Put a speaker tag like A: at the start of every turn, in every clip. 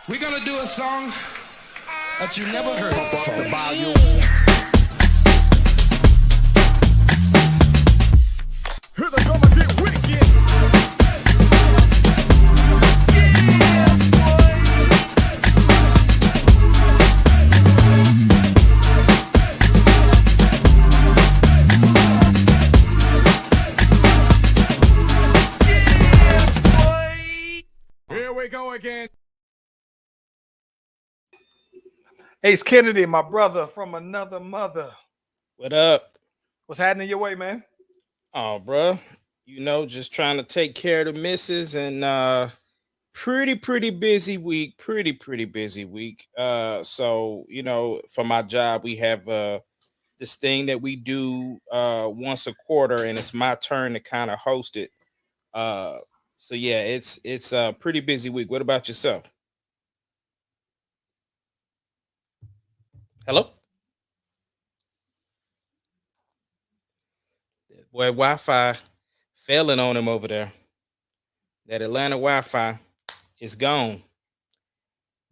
A: We're gonna do a song that you never heard before.
B: The volume.
C: Here they come and get wicked. Here we go again. Ace Kennedy, my brother from another mother.
D: What up?
C: What's happening your way, man?
D: Oh, bro. You know, just trying to take care of the missus and pretty busy week. Pretty busy week. So, you know, for my job, we have this thing that we do once a quarter, and it's my turn to kind of host it. So yeah, it's a pretty busy week. What about yourself? Hello? Boy, Wi-Fi failing on him over there. That Atlanta Wi-Fi is gone.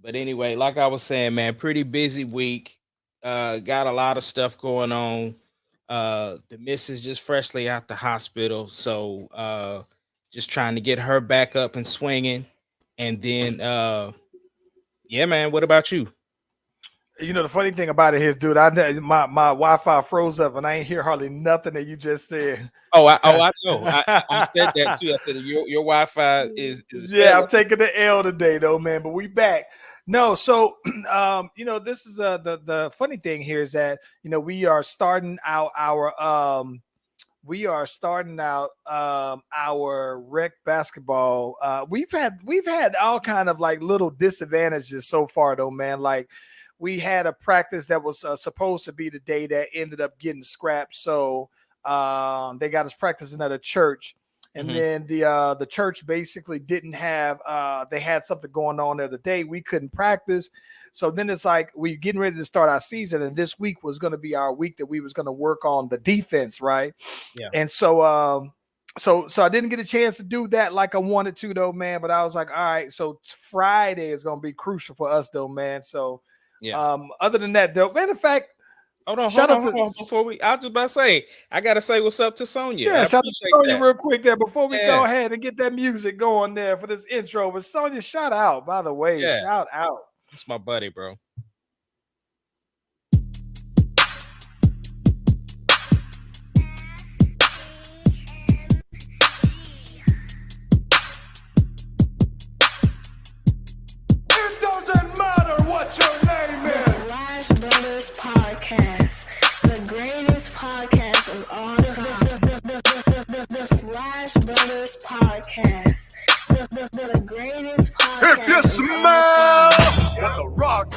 D: But anyway, like I was saying, man, pretty busy week. Got a lot of stuff going on. The missus just freshly out the hospital, so just trying to get her back up and swinging. And then, yeah, man. What about you?
C: You know, the funny thing about it is, dude, my Wi-Fi froze up and I ain't hear hardly nothing that you just said.
D: I know. I said that too. I said your Wi-Fi is
C: yeah, I'm taking the L today though, man. But we back. No, so you know, this is the funny thing here is that we are starting out our rec basketball. We've had all kind of like little disadvantages so far though, man. Like we had a practice that was supposed to be the day that ended up getting scrapped. So they got us practicing at a church. And then the church basically didn't have they had something going on there the day we couldn't practice. So then it's like we getting ready to start our season, and this week was going to be our week that we was going to work on the defense, right?
D: Yeah.
C: And so so I didn't get a chance to do that like I wanted to though, man. But I was like, all right, so Friday is going to be crucial for us though, man. So
D: yeah.
C: Other than that though, matter of fact,
D: hold on. Before I was just about to say, I gotta say what's up to Sonya.
C: Yeah, shout out to Sonya real quick there before we go ahead and get that music going there for this intro. But Sonya, shout out, by the way, shout out.
D: It's my buddy, bro.
A: It doesn't matter what your name is.
E: The Slash Brothers Podcast, the greatest podcast of all time. The Slash Brothers Podcast, the greatest podcast.
A: If you
E: of all
A: smell
E: time.
A: what the rock.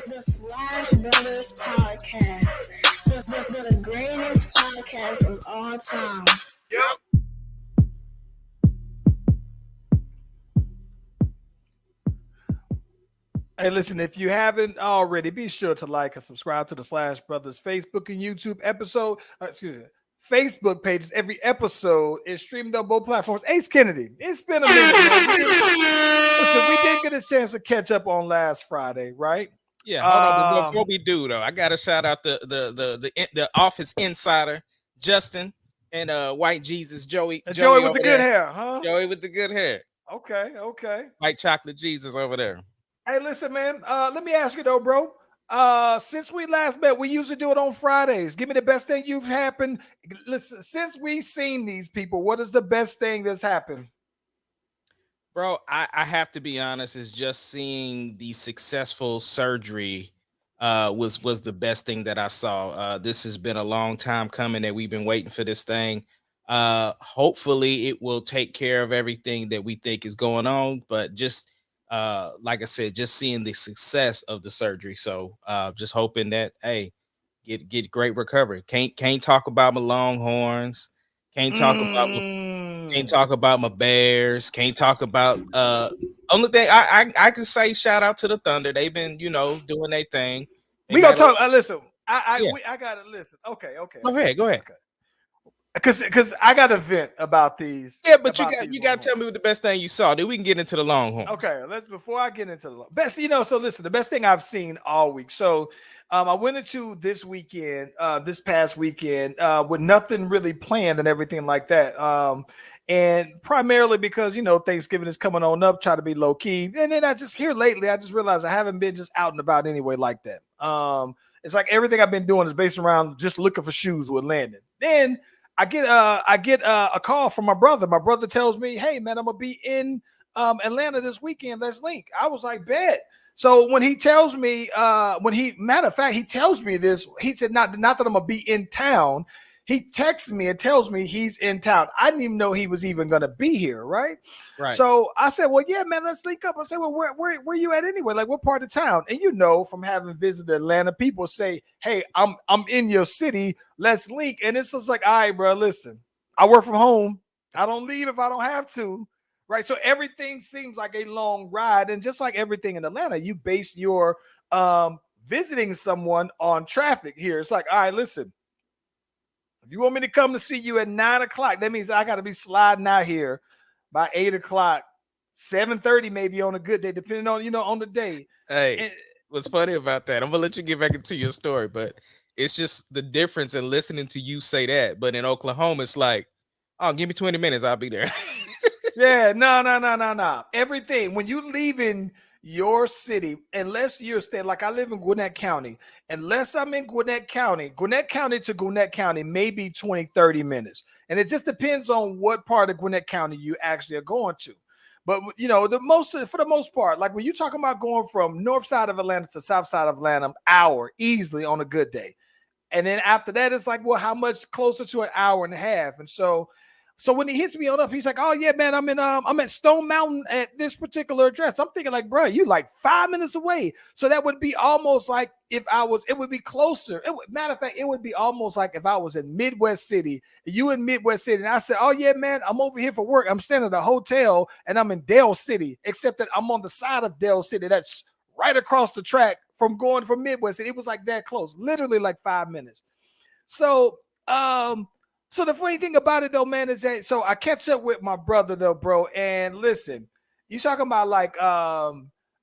E: The Slash Brothers Podcast, the greatest podcast of all time.
A: Yep.
C: Hey, listen, if you haven't already, be sure to like and subscribe to the Slash Brothers Facebook and YouTube Facebook pages. Every episode is streamed on both platforms. Ace Kennedy, it's been a minute, man. Listen, we did get a chance to catch up on last Friday, right?
D: Yeah, hold on. Before we do though, I gotta shout out the office insider, Justin, and White Jesus, Joey
C: with the good hair, huh?
D: Joey with the good hair.
C: Okay.
D: White chocolate Jesus over there.
C: Hey, listen, man. Let me ask you though, bro. Since we last met, we usually do it on Fridays. Give me the best thing you've happened. Listen, since we've seen these people, what is the best thing that's happened?
D: Bro, I have to be honest, is just seeing the successful surgery was the best thing that I saw. This has been a long time coming that we've been waiting for this thing. Hopefully it will take care of everything that we think is going on, but just like I said, just seeing the success of the surgery. So just hoping that get great recovery. Can't talk about my Longhorns. Can't talk about Can't talk about my Bears. Can't talk about only thing I can say shout out to the Thunder. They've been, doing their thing. They
C: We gonna
D: might
C: talk. Listen,
D: yeah.
C: I gotta listen. Okay.
D: Go ahead, go ahead.
C: Okay. Because I got to vent about these.
D: Yeah, but you
C: about
D: got to tell me what the best thing you saw. Then we can get into the Longhorns.
C: Okay, before I get into the best, so listen, the best thing I've seen all week. So I went into this weekend, this past weekend, with nothing really planned and everything like that. And primarily because Thanksgiving is coming on up, try to be low key. And then I just realized I haven't been just out and about anyway like that. It's like everything I've been doing is based around just looking for shoes with Landon. Then I get a call from my brother. My brother tells me, "Hey man, I'm gonna be in Atlanta this weekend. Let's link." I was like, "Bet." So when he tells me, matter of fact, he tells me this. He said, "Not that I'm gonna be in town." He texts me and tells me he's in town. I didn't even know he was even gonna be here, right?
D: Right.
C: So I said, "Well, yeah, man, let's link up." I said, "Well, where you at anyway? Like, what part of town?" And from having visited Atlanta, people say, "Hey, I'm in your city. Let's link." And it's just like, "All right, bro, listen. I work from home. I don't leave if I don't have to." Right. So everything seems like a long ride. And just like everything in Atlanta, you base your visiting someone on traffic here. It's like, all right, listen, if you want me to come to see you at 9:00, that means I got to be sliding out here by 8:00, 7:30, maybe on a good day, depending on, on the day.
D: Hey,
C: And
D: what's funny about that? I'm gonna let you get back into your story, but it's just the difference in listening to you say that. But in Oklahoma, it's like, oh, give me 20 minutes, I'll be there.
C: yeah, no. Everything when you leaving your city, unless you're staying, like I live in Gwinnett County, unless I'm in Gwinnett County to Gwinnett County, maybe 20, 30 minutes. And it just depends on what part of Gwinnett County you actually are going to. But for the most part, like when you're talking about going from north side of Atlanta to south side of Atlanta, hour easily on a good day. And then after that, it's like, well, how much closer to an hour and a half? And so when he hits me on up, he's like, "Oh yeah, man, I'm at Stone Mountain at this particular address." I'm thinking like, bro, you like 5 minutes away. So that would be almost like it would be closer. Matter of fact, it would be almost like if I was in Midwest City, you in Midwest City, and I said, "Oh yeah, man, I'm over here for work. I'm staying at a hotel and I'm in Dale City, except that I'm on the side of Dale City. That's right across the track from going from Midwest City." It was like that close, literally like 5 minutes. So, so the funny thing about it though, man, is that I catch up with my brother though, bro. And listen, you talking about like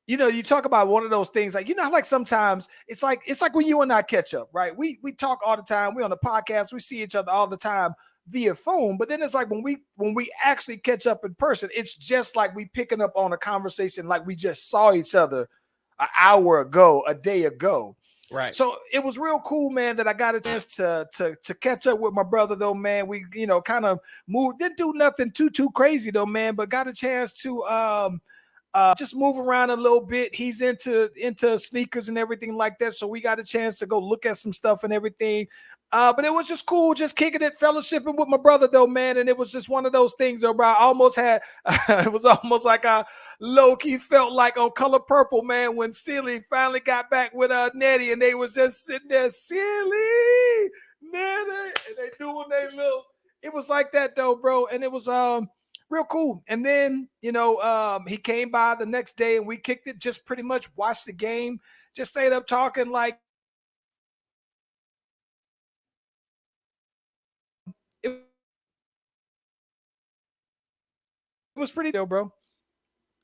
C: you talk about one of those things like how like sometimes it's like when you and I catch up, right? We talk all the time. We on the podcast, we see each other all the time via phone, but then it's like when we actually catch up in person, it's just like we picking up on a conversation like we just saw each other an hour ago, a day ago.
D: Right.
C: So it was real cool, man, that I got a chance to catch up with my brother, though, man. We, kind of moved, didn't do nothing too crazy, though, man, but got a chance to just move around a little bit. He's into sneakers and everything like that. So we got a chance to go look at some stuff and everything. But it was just cool, just kicking it, fellowshipping with my brother, though, man. And it was just one of those things, though, bro. I almost had, it was almost like I low-key felt like on Color Purple, man, when Silly finally got back with Nettie and they was just sitting there, Silly, Nettie, and they doing their little, it was like that, though, bro. And it was real cool. And then, he came by the next day and we kicked it, just pretty much watched the game, just stayed up talking like, it was pretty though, bro.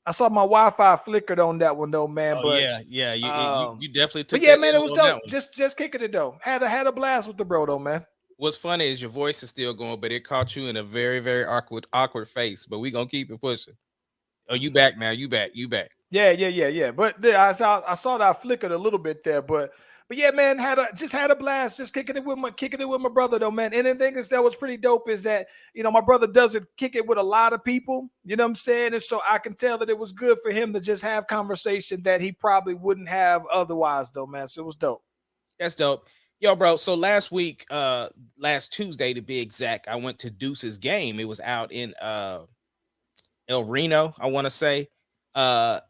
C: I saw my Wi-Fi flickered on that one though, man.
D: Oh,
C: but
D: yeah. You definitely took
C: but yeah,
D: that
C: man,
D: L
C: it was
D: on that
C: dope.
D: one.
C: Just kicking it though. Had a blast with the bro though, man.
D: What's funny is your voice is still going, but it caught you in a very, very awkward face. But we gonna keep it pushing. Oh, you back now? You back?
C: Yeah. But I saw that I flickered a little bit there, but yeah, man, had a blast, just kicking it with my brother though, man. And the thing is that was pretty dope is that my brother doesn't kick it with a lot of people, you know what I'm saying? And so I can tell that it was good for him to just have conversation that he probably wouldn't have otherwise though, man. So it was dope.
D: That's dope. Yo, bro. So last week, last Tuesday to be exact, I went to Deuce's game. It was out in El Reno, I want to say. And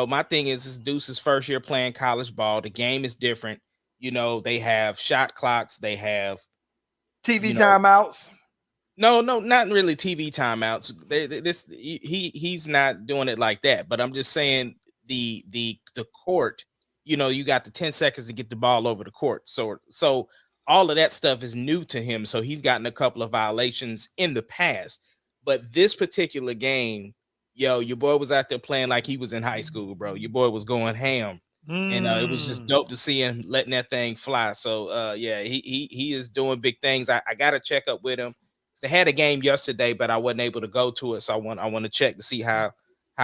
D: my thing is Deuce's first year playing college ball. The game is different. They have shot clocks, they have
C: TV timeouts.
D: No, no, not really TV timeouts. He's not doing it like that. But I'm just saying the court. You know, you got the 10 seconds to get the ball over the court. So all of that stuff is new to him. So he's gotten a couple of violations in the past. But this particular game, yo, your boy was out there playing like he was in high school, bro. Your boy was going ham. And it was just dope to see him letting that thing fly. So yeah, he is doing big things. I got to check up with him. They had a game yesterday, but I wasn't able to go to it. So I want to check to see how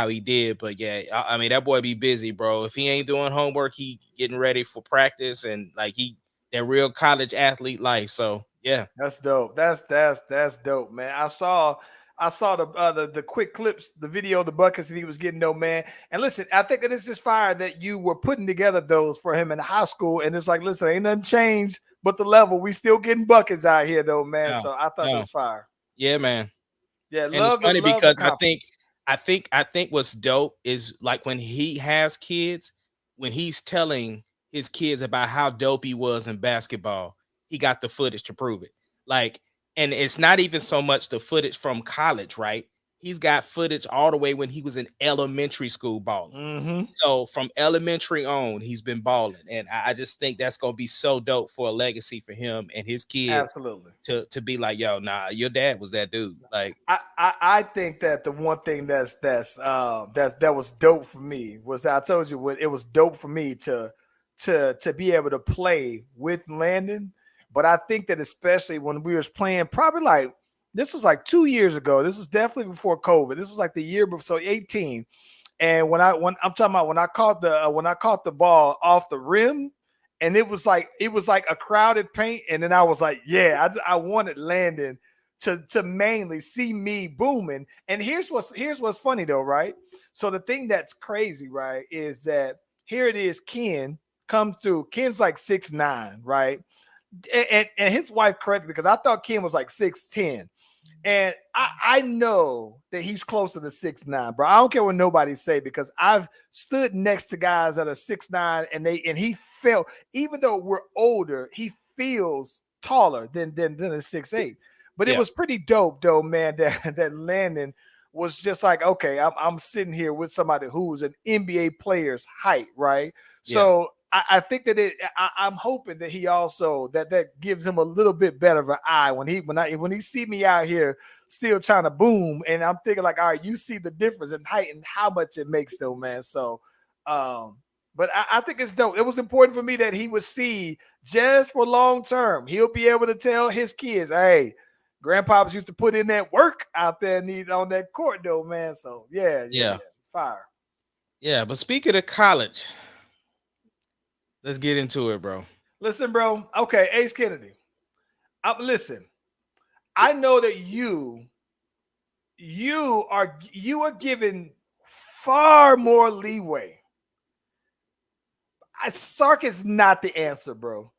D: he did. But yeah, I mean that boy be busy, bro. If he ain't doing homework, he getting ready for practice and like that real college athlete life. So yeah.
C: That's dope. That's dope, man. I saw the quick clips, the video of the buckets that he was getting, though, man. And listen, I think that this is fire that you were putting together those for him in high school. And it's like, listen, ain't nothing changed but the level. We still getting buckets out here, though, man.
D: No,
C: So I thought that
D: no.
C: was fire.
D: Yeah, man.
C: Yeah,
D: And it's funny
C: love the
D: because I think
C: confidence.
D: I think what's dope is like when he has kids, when he's telling his kids about how dope he was in basketball, he got the footage to prove it. Like, and it's not even so much the footage from college, right? He's got footage all the way when he was in elementary school balling.
C: Mm-hmm.
D: So from elementary on, he's been balling, and I just think that's gonna be so dope for a legacy for him and his kids
C: Absolutely.
D: to be like, yo, nah, your dad was that dude. Like,
C: I think that the one thing that was dope for me was that I told you what it was dope for me to be able to play with Landon. But I think that especially when we was playing, probably like this was like 2 years ago. This was definitely before COVID. This was like the year before, so 18. And when I'm talking about when I caught the ball off the rim, and it was like a crowded paint, and then I was like, yeah, I wanted Landon to mainly see me booming. And here's what's funny though, right? So the thing that's crazy, right, is that here it is, Ken comes through. Ken's like 6'9", right? And his wife corrected me because I thought Ken was like 6'10". And I know that he's closer to 6'9", bro. I don't care what nobody say because I've stood next to guys that are 6'9", and he felt, even though we're older, he feels taller than a 6'8". But it
D: yeah,
C: was pretty dope though, man, that Landon was just like, okay, I'm sitting here with somebody who's an NBA player's height, right?
D: yeah,
C: So I think that I'm hoping that he also that gives him a little bit better of an eye when he see me out here still trying to boom, and I'm thinking like, all right, you see the difference in height and how much it makes though, man. So but I think it's dope. It was important for me that he would see just for long term. He'll be able to tell his kids, hey, grandpa's used to put in that work out there on that court though, man. So yeah.
D: yeah,
C: Fire.
D: yeah. But speaking of college, let's get into it, bro.
C: Listen, bro. Okay, Ace Kennedy. Listen, I know that you are given far more leeway. Sark is not the answer, bro.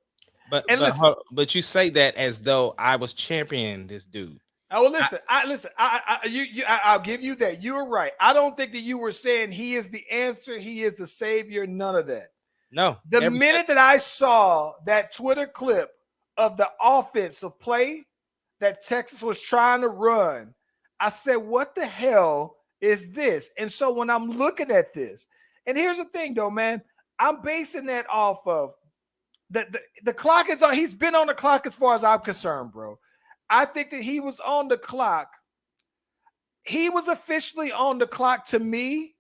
D: But
C: And
D: but
C: listen,
D: but you say that as though I was championing this dude.
C: I will
D: I,
C: listen. I'll give you that. You're right. I don't think that you were saying he is the answer. He is the savior. None of that.
D: no,
C: The
D: never said.
C: minute that I saw that Twitter clip of the offensive play that Texas was trying to run, I said, what the hell is this? And so when I'm looking at this, and here's the thing though, man, I'm basing that off of the clock is on. He's been on the clock as far as I'm concerned, bro. I think that he was on the clock. He was officially on the clock to me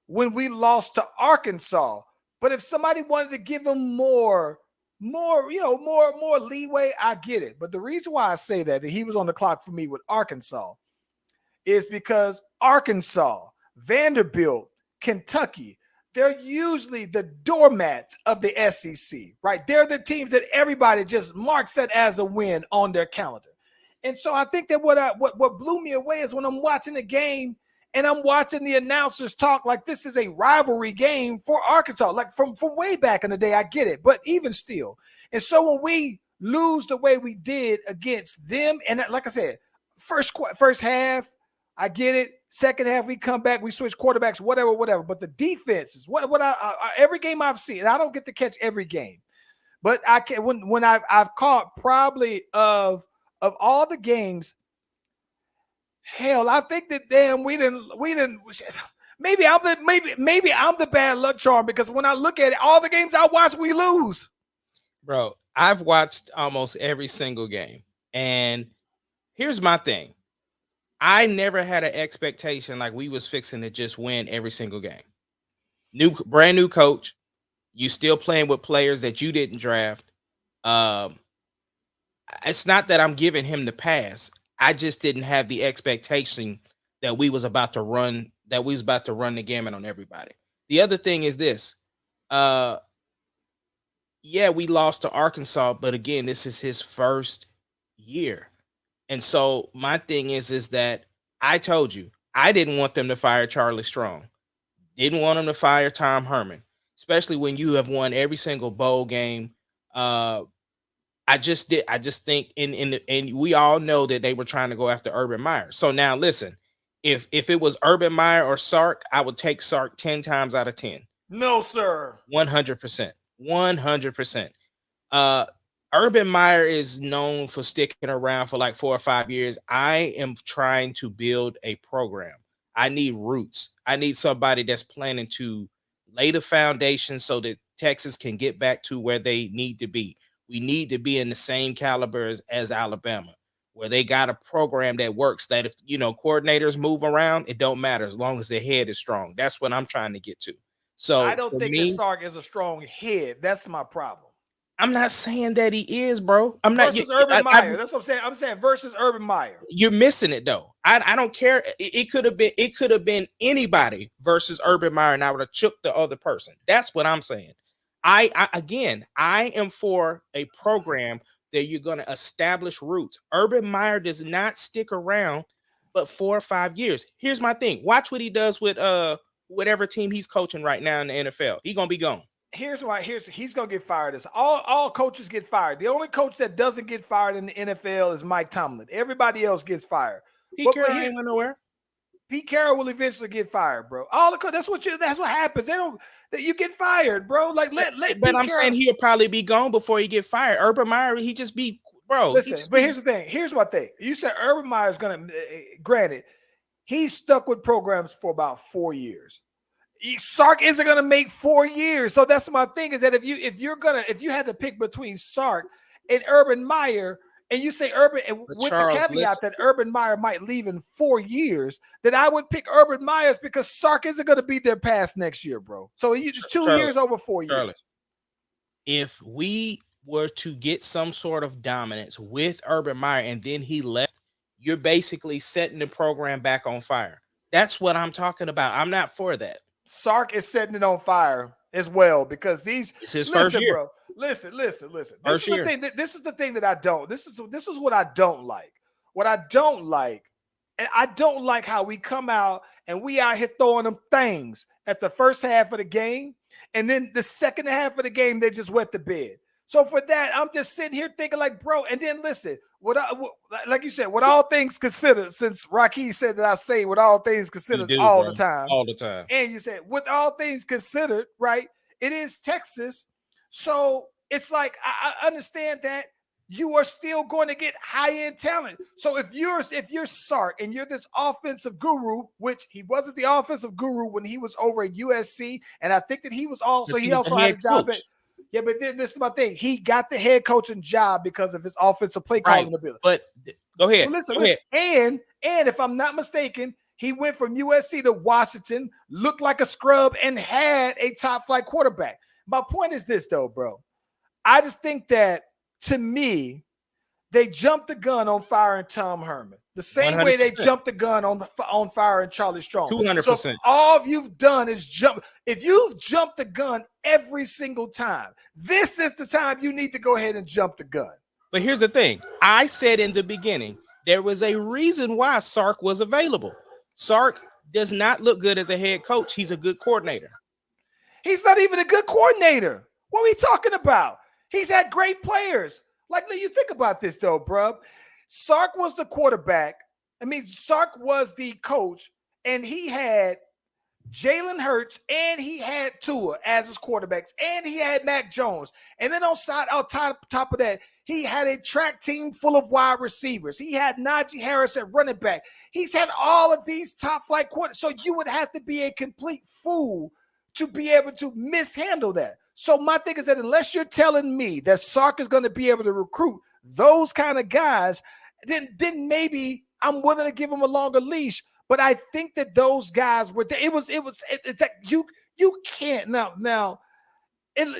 C: when we lost to Arkansas. But if somebody wanted to give him more leeway, I get it. But the reason why I say that he was on the clock for me with Arkansas is because Arkansas, Vanderbilt, Kentucky, they're usually the doormats of the SEC, right? They're the teams that everybody just marks that as a win on their calendar. And so I think that what blew me away is when I'm watching the game and I'm watching the announcers talk like this is a rivalry game for Arkansas, like from way back in the day. I get it, but even still. And so when we lose the way we did against them, and like I said, first half, I get it. Second half, we come back, we switch quarterbacks, whatever. But the defense is what every game I've seen. And I don't get to catch every game, but I can when I've caught probably of all the games hell, I think that damn we didn't. Maybe I'm the bad luck charm because when I look at it, all the games I watch, we lose.
D: Bro, I've watched almost every single game. And here's my thing. I never had an expectation like we was fixing to just win every single game. Brand new coach. You still playing with players that you didn't draft. It's not that I'm giving him the pass. I just didn't have the expectation that we was about to run the gamut on everybody. The other thing is this. Yeah, we lost to Arkansas, but again, this is his first year. And so my thing is that I told you I didn't want them to fire Charlie Strong. Didn't want them to fire Tom Herman, especially when you have won every single bowl game. I just think and we all know that they were trying to go after Urban Meyer. So now listen, if it was Urban Meyer or Sark, I would take Sark 10 times out of 10.
C: No, sir.
D: 100%. 100%. Urban Meyer is known for sticking around for like 4 or 5 years. I am trying to build a program. I need roots. I need somebody that's planning to lay the foundation so that Texas can get back to where they need to be. We need to be in the same caliber as Alabama, where they got a program that works, that if, coordinators move around, it don't matter as long as their head is strong. That's what I'm trying to get to. So
C: I don't think that Sark is a strong head. That's my problem.
D: I'm not saying that he is, bro. I'm not
C: versus Urban Meyer. That's what I'm saying. I'm saying versus Urban Meyer.
D: You're missing it though. I don't care. It could have been anybody versus Urban Meyer, and I would have chooked the other person. That's what I'm saying. I am for a program that you're going to establish roots. Urban Meyer does not stick around but 4 or 5 years. Here's my thing. Watch what he does with whatever team he's coaching right now in the NFL. He's gonna be gone.
C: Here's why. He's gonna get fired. All coaches get fired. The only coach that doesn't get fired in the NFL is Mike Tomlin. Everybody else gets fired.
D: Pete Carroll ain't went nowhere.
C: Pete Carroll will eventually get fired, bro. That's what happens. You get fired, bro. Like
D: but I'm saying he'll probably be gone before he get fired. Urban Meyer, he just be bro.
C: Listen, but here's the thing. Here's my thing. You said Urban Meyer is gonna. Granted, he's stuck with programs for about 4 years. Sark isn't gonna make 4 years, so that's my thing. Is that if you had to pick between Sark and Urban Meyer, and you say Urban, and with Charles, the caveat that Urban Meyer might leave in 4 years, then I would pick Urban Myers because Sark isn't gonna be there past next year, bro. So it's 2 years over 4 years.
D: If we were to get some sort of dominance with Urban Meyer and then he left, you're basically setting the program back on fire. That's what I'm talking about. I'm not for that.
C: Sark is setting it on fire as well because it's
D: his first year.
C: Bro, listen. This is the thing. This is the thing that I don't. This is what I don't like. What I don't like, and I don't like how we come out and we out here throwing them things at the first half of the game, and then the second half of the game they just wet the bed. So for that, I'm just sitting here thinking like, bro. And then listen, like you said, with all things considered, since Rocky said that I say with all things considered all the time, and you said with all things considered, right? It is Texas, so it's like I understand that you are still going to get high end talent. So if you're Sark and you're this offensive guru, which he wasn't the offensive guru when he was over at USC, and I think that he also had a job at. Yeah, but then this is my thing. He got the head coaching job because of his offensive play calling ability.
D: But go ahead.
C: But listen. And if I'm not mistaken, he went from USC to Washington, looked like a scrub, and had a top flight quarterback. My point is this, though, bro. I just think that, to me, they jumped the gun on firing Tom Herman. The same 100%. Way they jumped the gun on firing Charlie Strong.
D: 200%.
C: So all you've done is jump. If you've jumped the gun every single time, this is the time you need to go ahead and jump the gun.
D: But here's the thing. I said in the beginning, there was a reason why Sark was available. Sark does not look good as a head coach. He's a good coordinator.
C: He's not even a good coordinator. What are we talking about? He's had great players. Like, you think about this, though, bro. Sark was the quarterback. Sark was the coach, and he had Jalen Hurts, and he had Tua as his quarterbacks, and he had Mac Jones. And then on top of that, he had a track team full of wide receivers. He had Najee Harris at running back. He's had all of these top flight quarterbacks. So you would have to be a complete fool to be able to mishandle that. So my thing is that unless you're telling me that Sark is going to be able to recruit those kind of guys, then maybe I'm willing to give him a longer leash. But I think that those guys were there. It's like you can't now.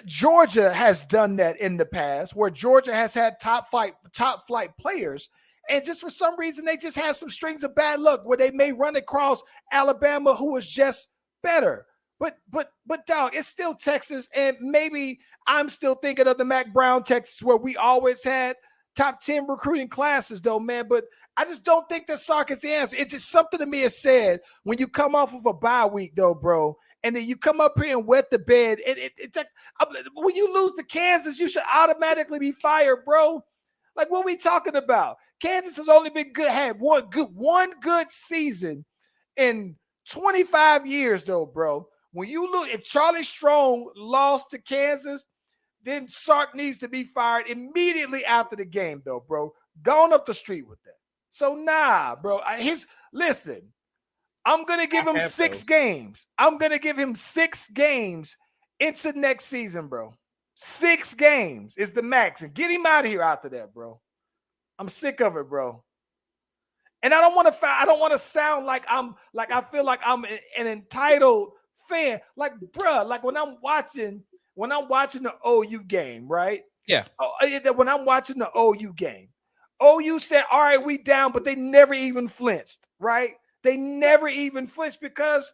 C: Georgia has done that in the past, where Georgia has had top flight players, and just for some reason they just had some strings of bad luck where they may run across Alabama, who was just better. But dog, it's still Texas, and maybe I'm still thinking of the Mac Brown Texas where we always had top 10 recruiting classes, though, man. But I just don't think that Sark is the answer. It's just something to me is said when you come off of a bye week, though, bro, and then you come up here and wet the bed. It's like when you lose to Kansas, you should automatically be fired, bro. Like, what are we talking about? Kansas has only been had one good season in 25 years, though, bro. When you look, if Charlie Strong lost to Kansas, then Sark needs to be fired immediately after the game, though, bro. Going up the street with that. So nah, bro. Listen, I'm gonna give him 6 games. I'm gonna give him 6 games into next season, bro. 6 games is the max, and get him out of here after that, bro. I'm sick of it, bro. And I don't want to sound like I feel like I'm an entitled fan. Like, bruh, like when I'm watching the OU game, right?
D: Yeah.
C: When I'm watching the OU game, OU said, all right, we down, but they never even flinched, right? They never even flinched because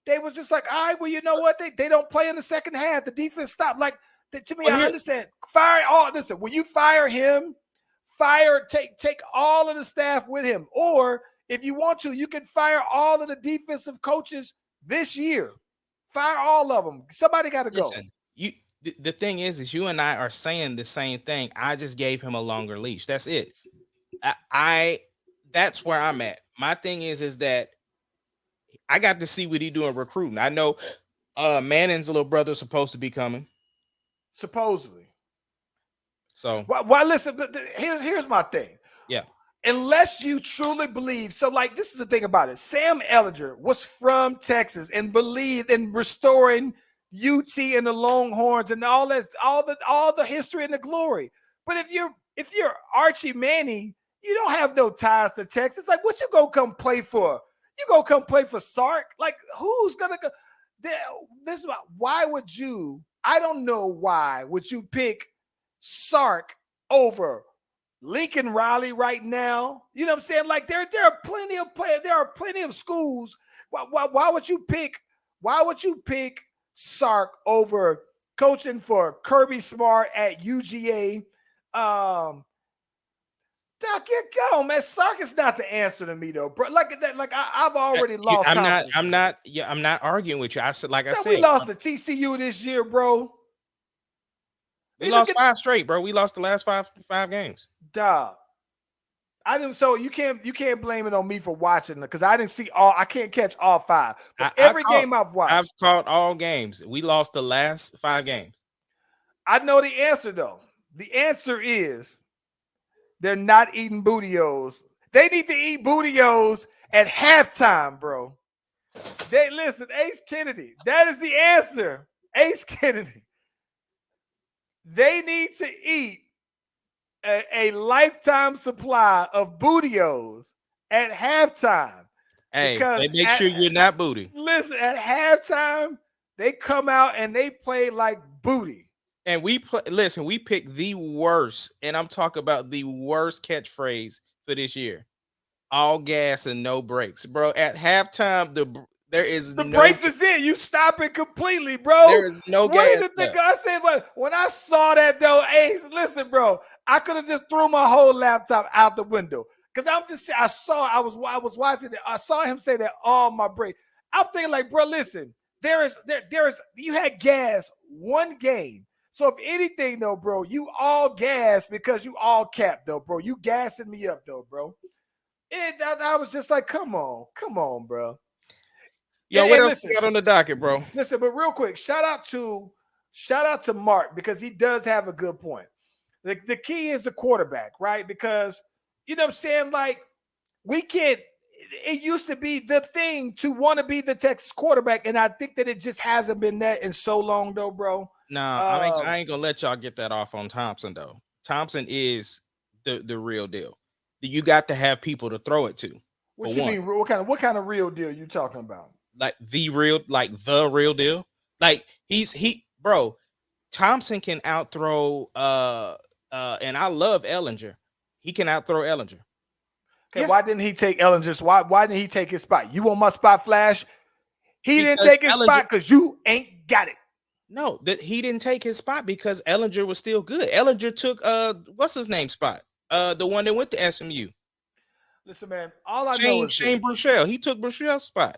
C: they was just like, all right, well, you know what? They don't play in the second half. The defense stopped. Like, to me, I understand. Listen, when you fire him, take all of the staff with him. Or if you want to, you can fire all of the defensive coaches this year. Fire all of them. Somebody got to go.
D: The thing is you and I are saying the same thing. I just gave him a longer leash. That's it. That's where I'm at. My thing is that I got to see what he doing recruiting. I know Manning's little brother is supposed to be coming.
C: Supposedly.
D: So
C: well, listen, here's my thing.
D: Yeah.
C: Unless you truly believe, so like this is the thing about it. Sam Ellinger was from Texas and believed in restoring UT and the Longhorns and all the history and the glory. But if you're Archie Manning, you don't have no ties to Texas. Like, what you gonna come play for? You gonna come play for Sark? Like, who's gonna go? This is why would you? I don't know why would you pick Sark over Lincoln Riley right now? You know what I'm saying? Like, there are plenty of players. There are plenty of schools. Why would you pick? Why would you pick Sark over coaching for Kirby Smart at UGA? Doc, get going, man. Sark is not the answer to me, though, bro. Like that, I've already lost.
D: I'm not arguing with you. I said, like I said,
C: we lost to TCU this year, bro.
D: We lost 5 straight, bro. We lost the last five games.
C: Dog. I didn't. So you can't blame it on me for watching it because I didn't see all. I can't catch all 5. But every game I've watched,
D: I've caught all games. We lost the last 5 games.
C: I know the answer though. The answer is they're not eating Booty-O's. They need to eat Booty-O's at halftime, bro. Listen, Ace Kennedy. That is the answer. Ace Kennedy. They need to eat a lifetime supply of Booty-O's at halftime.
D: Hey, they make sure you're not booty.
C: Listen, at halftime, they come out and they play like booty.
D: And we picked the worst, and I'm talking about the worst catchphrase for this year. All gas and no brakes. Bro, at halftime, the
C: brakes is in. You stop it completely, bro.
D: There is no gas.
C: I said, when I saw that though, Ace, listen, bro, I could have just threw my whole laptop out the window. Because I was watching it. I saw him say that on my break. I'm thinking like, bro, listen, you had gas one game. So if anything though, bro, you all gas because you all capped though, bro. You gassing me up though, bro. I was just like, come on, bro.
D: Yo, what
C: And
D: else
C: listen,
D: you got on the docket, bro?
C: listen, but real quick, shout out to Mark because he does have a good point. The key is the quarterback, right? Because you know what I'm saying, like we can't. It used to be the thing to want to be the Texas quarterback, and I think that it just hasn't been that in so long, though, bro.
D: Nah, I ain't gonna let y'all get that off on Thompson though. Thompson is the real deal. You got to have people to throw it to.
C: What
D: For
C: you
D: one,
C: mean? What kind of real deal you talking about?
D: like the real deal. Like bro. Thompson can outthrow and I love Ellinger. He can outthrow Ellinger.
C: Okay,
D: Yeah.
C: why didn't he take Ellinger's? Why didn't he take his spot? You want my spot, Flash? He didn't
D: Because
C: take his spot because you ain't got it.
D: No, that he didn't take his spot because Ellinger was still good. Ellinger took what's his name spot? The one that went to SMU.
C: Listen, man, all I know is
D: Shane
C: this.
D: Bruchelle. He took Bruchelle's spot.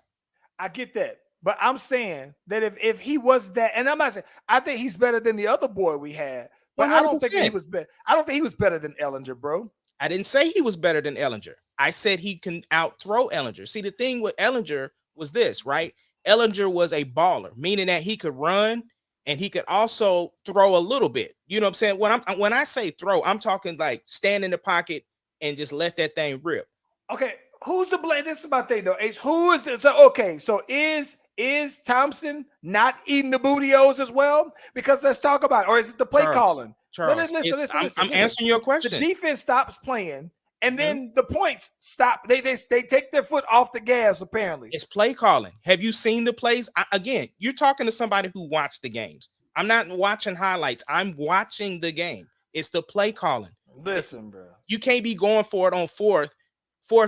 C: I get that. But I'm saying that if he was that, and I'm not saying I think he's better than the other boy we had, but I don't think that he
D: 100%.
C: was better. I don't think he was better than Ellinger, bro.
D: I didn't say he was better than Ellinger. I said he can outthrow Ellinger. See, the thing with Ellinger was this, right? Ellinger was a baller, meaning that he could run and he could also throw a little bit. You know what I'm saying? When I say throw, I'm talking like stand in the pocket and just let that thing rip.
C: Okay, who's the blame? This is my thing though. H, who is this? So okay, so is Thompson not eating the bootios as well? Because let's talk about it. Or is it the play calling?
D: Charles,
C: Listen.
D: I'm answering your question.
C: The defense stops playing, and then the points stop. They take their foot off the gas. Apparently,
D: it's play calling. Have you seen the plays? Again, you're talking to somebody who watched the games. I'm not watching highlights. I'm watching the game. It's the play calling.
C: Listen, bro,
D: you can't be going for it on fourth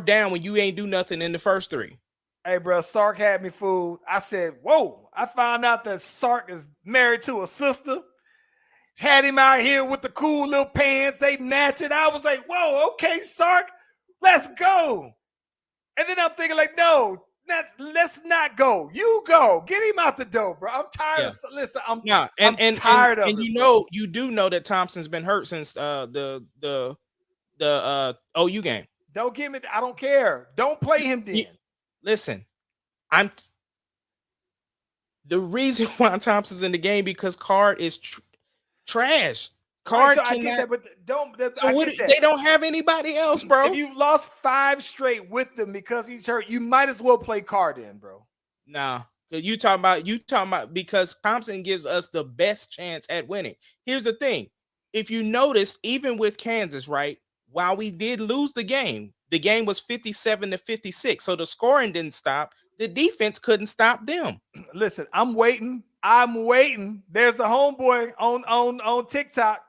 D: down when you ain't do nothing in the first three.
C: Hey, bro, Sark had me fooled. I said, whoa. I found out that Sark is married to a sister. Had him out here with the cool little pants. They matching. I was like, whoa, okay, Sark, let's go. And then I'm thinking like, no, let's not go. You go. Get him out the door, bro. I'm tired of listen. I'm tired of it.
D: And you do know that Thompson's been hurt since the OU game.
C: Don't give me. I don't care. Don't play him then.
D: Listen, the reason why Thompson's in the game because Card is trash. Card
C: right, so I get that, but
D: they don't have anybody else, bro.
C: If you've lost 5 straight with them because he's hurt, you might as well play Card in, bro.
D: Nah, you talking about because Thompson gives us the best chance at winning. Here's the thing: if you notice, even with Kansas, right, while we did lose the game was 57-56, so the scoring didn't stop. The defense couldn't stop them.
C: Listen, I'm waiting. There's the homeboy on TikTok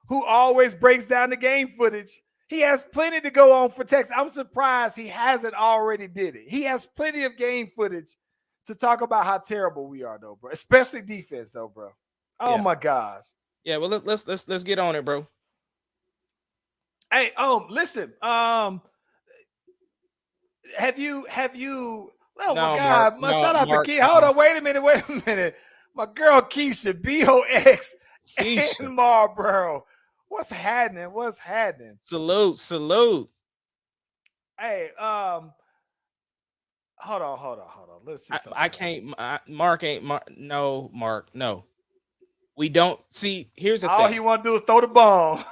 C: who always breaks down the game footage. He has plenty to go on for Texas. I'm surprised he hasn't already did it. He has plenty of game footage to talk about how terrible we are, though, bro. Especially defense, though, bro. Oh my gosh.
D: Yeah, well let's get on it, bro.
C: Hey, listen. Have you? Oh my God! Shout out to Keisha. Hold on, wait a minute. My girl Keisha, BOX, and Marlboro. What's happening?
D: Salute.
C: Hey, hold on. Let's see something.
D: I can't. Mark ain't. No, Mark. No, we don't see. Here's the thing.
C: All he want to do is throw the ball.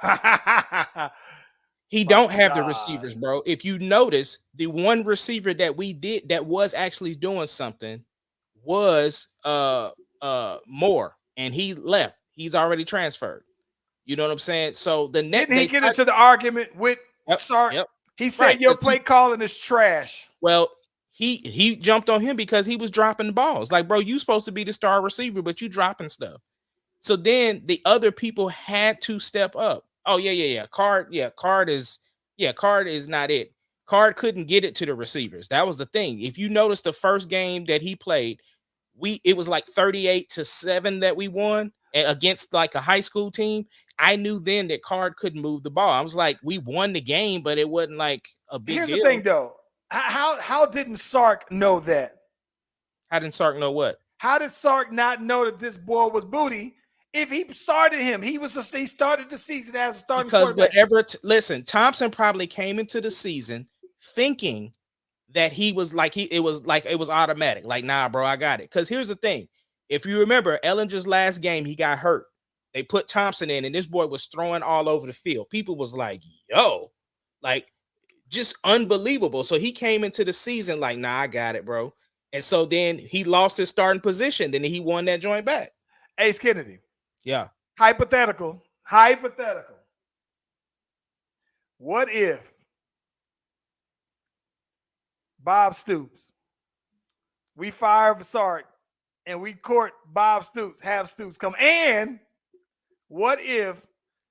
D: He don't have the receivers, bro. If you notice, the one receiver that we did that was actually doing something was Moore, and he left. He's already transferred. You know what I'm saying? So the next
C: didn't he get into the argument with Sark?
D: Yep.
C: He said your play calling is trash.
D: Well, he jumped on him because he was dropping the balls. Like, bro, you supposed to be the star receiver, but you dropping stuff. So then the other people had to step up. Oh, yeah. Card is not it. Card couldn't get it to the receivers. That was the thing. If you notice the first game that he played, it was like 38-7 that we won against like a high school team. I knew then that Card couldn't move the ball. I was like, we won the game, but it wasn't like a big deal.
C: Here's the thing, though. How didn't Sark know that?
D: How didn't Sark know what?
C: How did Sark not know that this boy was booty? If he started him, he started the season as a starting quarterback.
D: Listen, Thompson probably came into the season thinking that he was like it was automatic. Like, nah, bro, I got it. Because here's the thing: if you remember Ellinger's last game, he got hurt. They put Thompson in, and this boy was throwing all over the field. People was like, "Yo, like just unbelievable." So he came into the season like, "Nah, I got it, bro." And so then he lost his starting position. Then he won that joint back.
C: Ace Kennedy.
D: Yeah.
C: Hypothetical. What if Bob Stoops, we fire Sark, and we court Bob Stoops, have Stoops come? And what if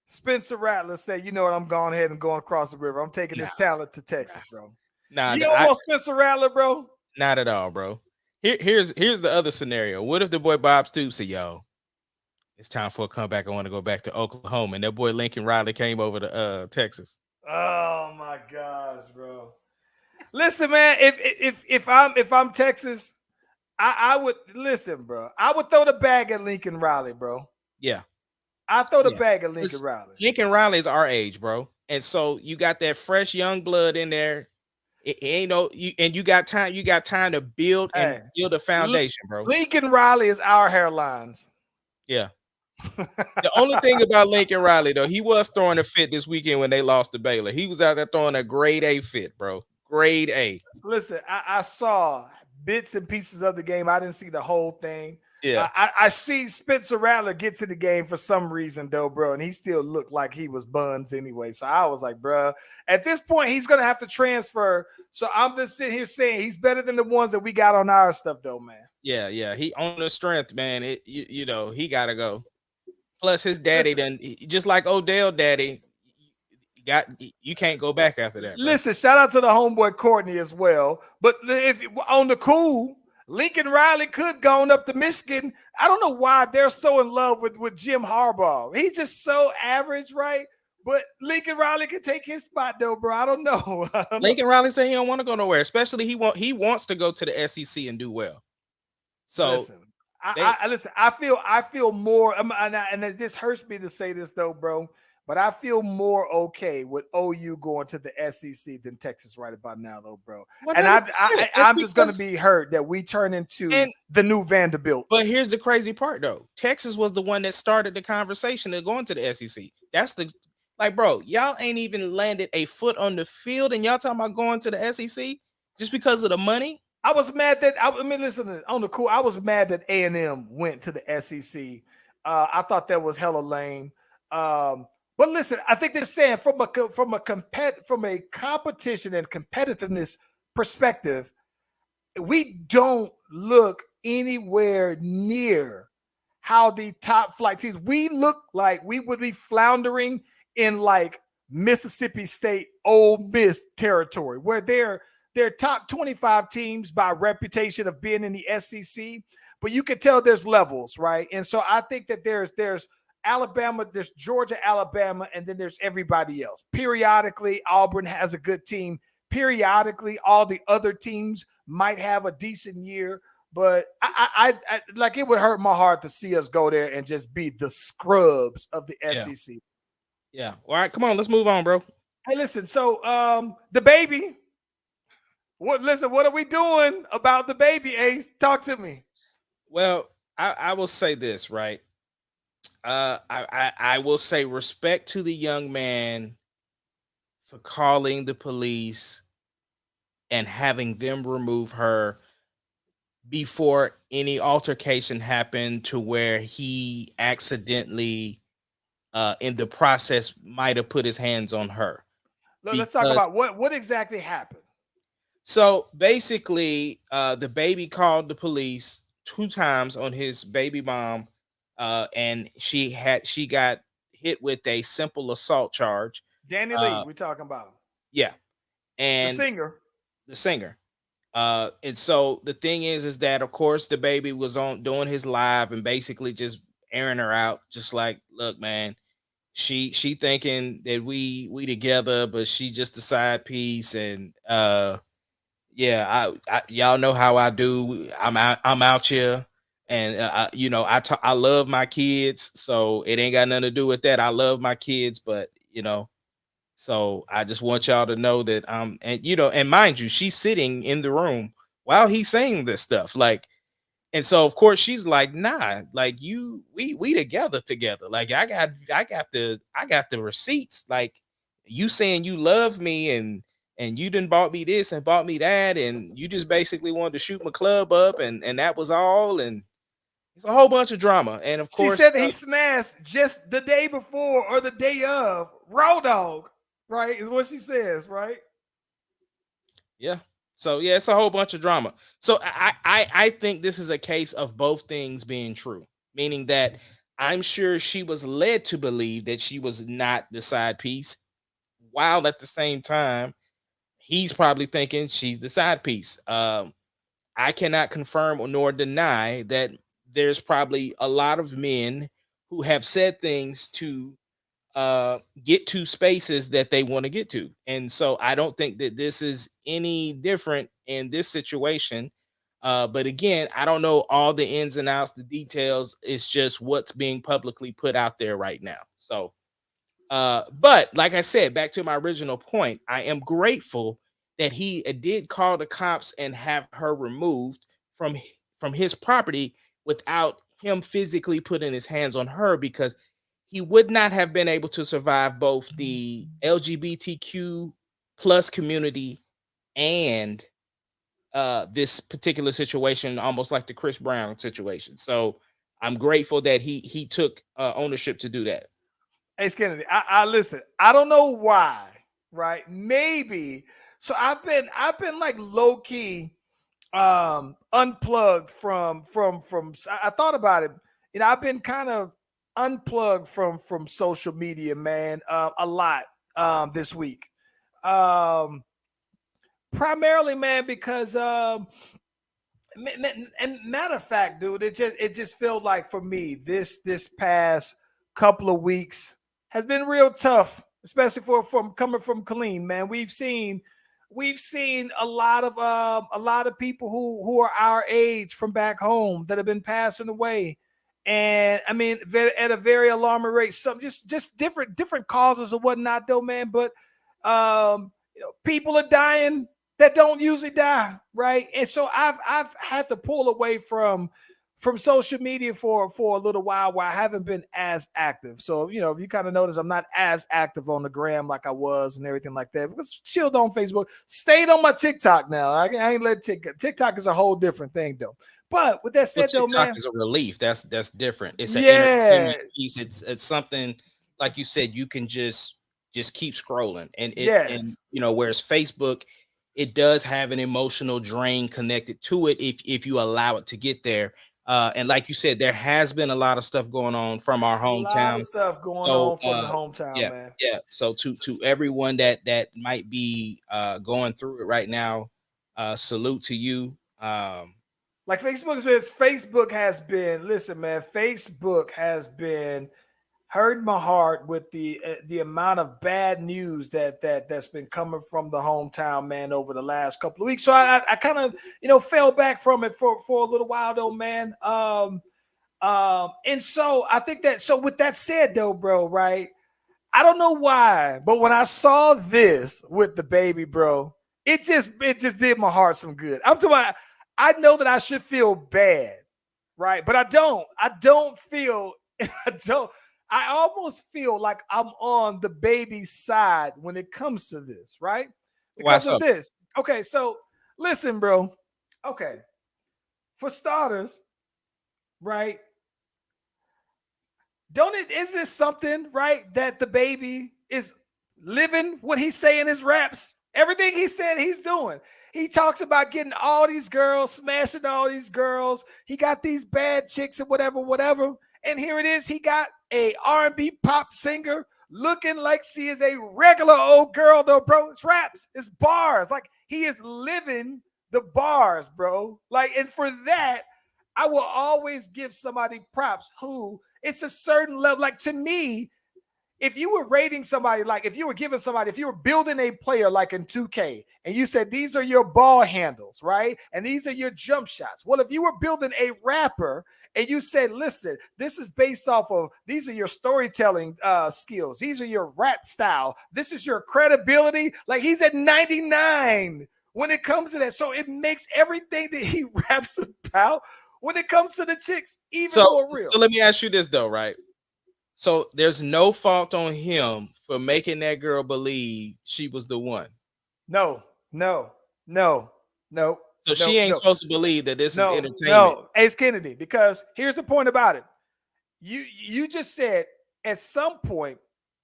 C: Spencer Rattler say, you know what, I'm going ahead and going across the river. I'm taking this talent to Texas, bro.
D: Nah,
C: you don't want Spencer Rattler, bro?
D: Not at all, bro. Here's the other scenario. What if the boy Bob Stoops said, "Yo, it's time for a comeback. I want to go back to Oklahoma," and that boy Lincoln Riley came over to Texas?
C: Oh my gosh, bro. Listen, man, if I'm Texas, I would listen, bro. I would throw the bag at Lincoln Riley, bro.
D: Yeah.
C: I throw the bag at Lincoln Riley.
D: Lincoln Riley is our age, bro. And so you got that fresh young blood in there. It ain't and you got time to build build a foundation, bro.
C: Lincoln Riley is our hairlines.
D: Yeah. The only thing about Lincoln Riley, though, he was throwing a fit this weekend when they lost to Baylor. He was out there throwing a grade A fit, bro. Grade A.
C: Listen, I saw bits and pieces of the game. I didn't see the whole thing.
D: Yeah.
C: I see Spencer Rattler get to the game for some reason, though, bro, and he still looked like he was buns anyway. So I was like, bro, at this point, he's going to have to transfer. So I'm just sitting here saying he's better than the ones that we got on our stuff, though, man.
D: Yeah. He on the strength, man. You know, he got to go. Plus his daddy, just like Odell daddy, you can't go back after that. Bro.
C: Listen, shout out to the homeboy Courtney as well. But if on the cool, Lincoln Riley could go on up to Michigan. I don't know why they're so in love with Jim Harbaugh. He's just so average, right? But Lincoln Riley can take his spot, though, bro. I don't know.
D: Lincoln Riley said he don't want to go nowhere, especially he wants to go to the SEC and do well. So
C: listen, I feel more, and it just hurts me to say this though, bro. But I feel more okay with OU going to the SEC than Texas right about now, though, bro. 100%. And I'm just going to be hurt that we turn into the new Vanderbilt.
D: But here's the crazy part, though. Texas was the one that started the conversation of going to the SEC. That's bro, y'all ain't even landed a foot on the field, and y'all talking about going to the SEC just because of the money?
C: I was mad that listen, on the cool. I was mad that A&M went to the SEC. I thought that was hella lame. But listen, I think they're saying from a competition and competitiveness perspective, we don't look anywhere near how the top flight teams. We look like we would be floundering in like Mississippi State, Ole Miss territory, where they're top 25 teams by reputation of being in the SEC. But you can tell there's levels, right? And so I think that there's Alabama, there's Georgia, Alabama, and then there's everybody else. Periodically, Auburn has a good team. Periodically, all the other teams might have a decent year. But I like, it would hurt my heart to see us go there and just be the scrubs of the SEC.
D: Yeah. All right, come on, let's move on, bro.
C: Hey, listen. So the baby. What are we doing about the baby, Ace? Talk to me.
D: Well, I will say this, right? I will say respect to the young man for calling the police and having them remove her before any altercation happened to where he accidentally in the process might have put his hands on her.
C: Let's talk about what exactly happened.
D: So basically, the baby called the police 2 times on his baby mom. And she got hit with a simple assault charge.
C: Danny Lee, we talking about him.
D: Yeah. And the singer. And so the thing is that of course the baby was doing his live and basically just airing her out, just like, look, man, she thinking that we together, but she just a side piece. And yeah, y'all know how I do. I'm out here. And I love my kids, so it ain't got nothing to do with that. I love my kids, but So I just want y'all to know that and and mind you, she's sitting in the room while he's saying this stuff. Like, and so of course she's like, nah, like we together. Like I got the receipts. Like you saying you love me and you done bought me this and bought me that, and you just basically wanted to shoot my club up and that was all. And it's a whole bunch of drama. And of
C: She
D: course,
C: said that he smashed just the day before or the day of Raw Dog, right? Is what she says, right?
D: yeah. So yeah, it's a whole bunch of drama. So I think this is a case of both things being true, meaning that I'm sure she was led to believe that she was not the side piece, while at the same time he's probably thinking she's the side piece. I cannot confirm or nor deny that there's probably a lot of men who have said things to get to spaces that they want to get to. And so I don't think that this is any different in this situation. But again, I don't know all the ins and outs, the details. It's just what's being publicly put out there right now. So but like I said, back to my original point, I am grateful that he did call the cops and have her removed from his property without him physically putting his hands on her, because he would not have been able to survive both the LGBTQ plus community and this particular situation, almost like the Chris Brown situation. So I'm grateful that he took ownership to do that.
C: Hey, Kennedy, I listen. I don't know why, right? Maybe. So I've been like low key unplugged from I thought about it. I've been kind of unplugged from social media, man, a lot this week. Um Primarily, man, because and matter of fact, dude, it just felt like for me this past couple of weeks has been real tough, especially for from coming from Colleen, man. We've seen a lot of people who are our age from back home that have been passing away, and I mean at a very alarming rate. Some just different causes or whatnot, though, man. But people are dying that don't usually die, right? And so I've had to pull away from social media for a little while where I haven't been as active. So, if you kind of notice, I'm not as active on the gram like I was and everything like that. Because chilled on Facebook, stayed on my TikTok now. I ain't let TikTok. TikTok is a whole different thing though. But with that
D: Well,
C: said though,
D: TikTok
C: man,
D: is a relief. That's different. It's an
C: yeah,
D: entertainment piece. It's something like you said, you can just keep scrolling. And
C: yes,
D: whereas Facebook, it does have an emotional drain connected to it if you allow it to get there. And like you said, there has been a lot of stuff going on from our
C: a lot of
D: hometown.
C: stuff going
D: So
C: on from the hometown,
D: yeah,
C: man.
D: yeah. So to everyone that might be going through it right now, salute to you.
C: Like Facebook has been, listen, man, Facebook has been hurting my heart with the amount of bad news that's been coming from the hometown, man, over the last couple of weeks. So I kind of fell back from it for a little while though, man. And so I think that, so with that said though, bro, right? I don't know why, but when I saw this with the baby, bro, it just did my heart some good. I'm talking about, I know that I should feel bad, right? But I don't. I don't feel I don't I almost feel like I'm on the baby's side when it comes to this, right?
D: Why
C: Because of
D: so?
C: this. Okay, so listen, bro. Okay. For starters, right? Don't it, is this something, right, that the baby is living what he's saying in his raps? Everything he said he's doing. He talks about getting all these girls, smashing all these girls. He got these bad chicks and whatever. And here it is. He got a R&B pop singer looking like she is a regular old girl, though, bro. It's raps. It's bars. Like, he is living the bars, bro. Like, and for that, I will always give somebody props who, it's a certain level. Like, to me, if you were rating somebody, like if you were building a player like in 2K, and you said these are your ball handles, right? And these are your jump shots. Well, if you were building a rapper and you said, listen, this is based off of, these are your storytelling skills, these are your rap style, this is your credibility, like he's at 99 when it comes to that. So it makes everything that he raps about when it comes to the chicks even more real.
D: So let me ask you this though, right? So there's no fault on him for making that girl believe she was the one.
C: No.
D: So she ain't supposed to believe that this is entertainment.
C: No, Ace Kennedy, because here's the point about it. You just said at some point,